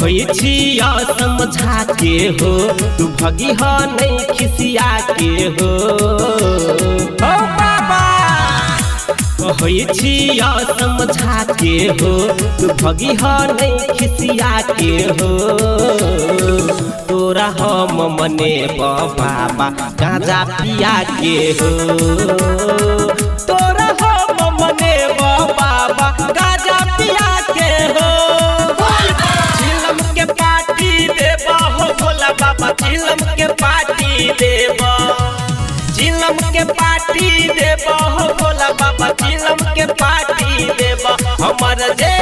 कहै छिया समझा के हो तू भगी हो नहीं खिसिया के हो बाबा कहै छिया समझा के हो तू भगी हो नहीं खिसिया के हो तोरा हम मने बाबा गांजा पिया के हो तोरा हम मने बाबा गांजा पिया के हो चिलम के पार्टी देबा हो भोला बाबा चिलम के पार्टी देबा चिलम के पार्टी देबा हो भोला बाबा चिलम के पार्टी देबा हमर जे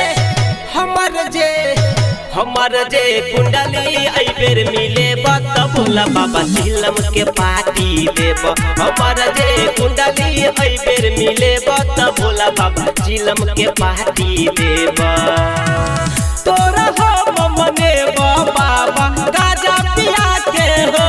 कुंडली आई बेर मिले त भोला बाबा चिलम के पार्टी देबा हमर जे कुंडली आई बेर मिले त भोला बाबा चिलम के पार्टी देबा तोरा हम मने बाबा गाजा पिया के हो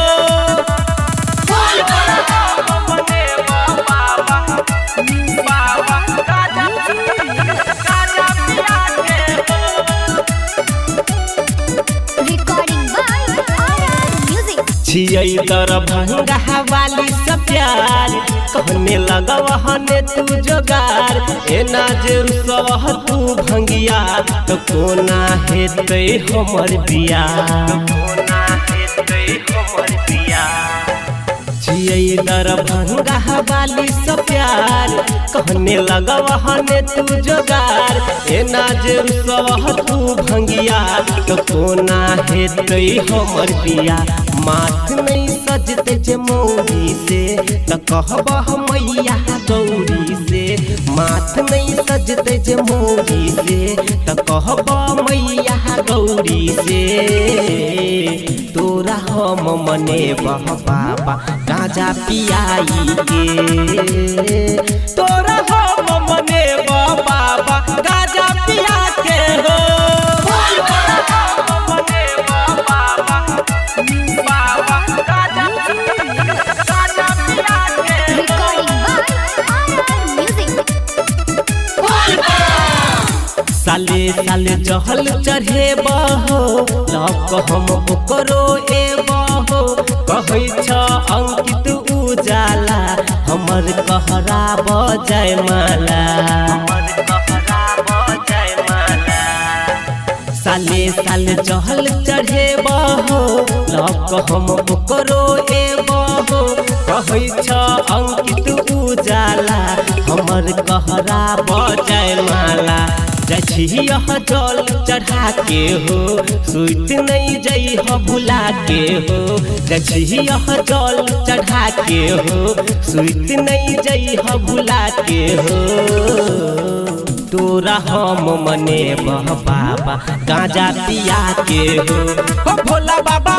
दरभंगा वाली सब प्यार कहने लगव हने तू जोगार एना जरूर सब तू भंगिया तो कोना हेतै हमर बिया दरभंगा वाली सब प्यार कहने लगव हने तू जोगार एना जरूर सब तू भंगिया तो कोना हेतै हमर बिया माथ नहीं सजते जे मौरी से त कहबह मैया गौरी से माथ नहीं सजते जे मौरी से त कहबह मैया गौरी से तोरा हम मने बाबा गांजा पियाई के तोरा हम मने बाबा गांजा पिया के हो साले साले जहल चढ़े बहो लक हम ओकरो एबहो कहै छ अंकित उजाला हमर कहरा बजाय माला साले साले जहल चढ़े बहो लक हम ओकरो एबहो कहै छ अंकित उजाला हमर कहरा बजाय माला जल चढ़ा के हो सुइत नहीं जई हो भुला के हो जल चढ़ा के हो सुइत नहीं जई हो भुला के हो तोरा हम मने बाबा गांजा पिया के हो भोला बाबा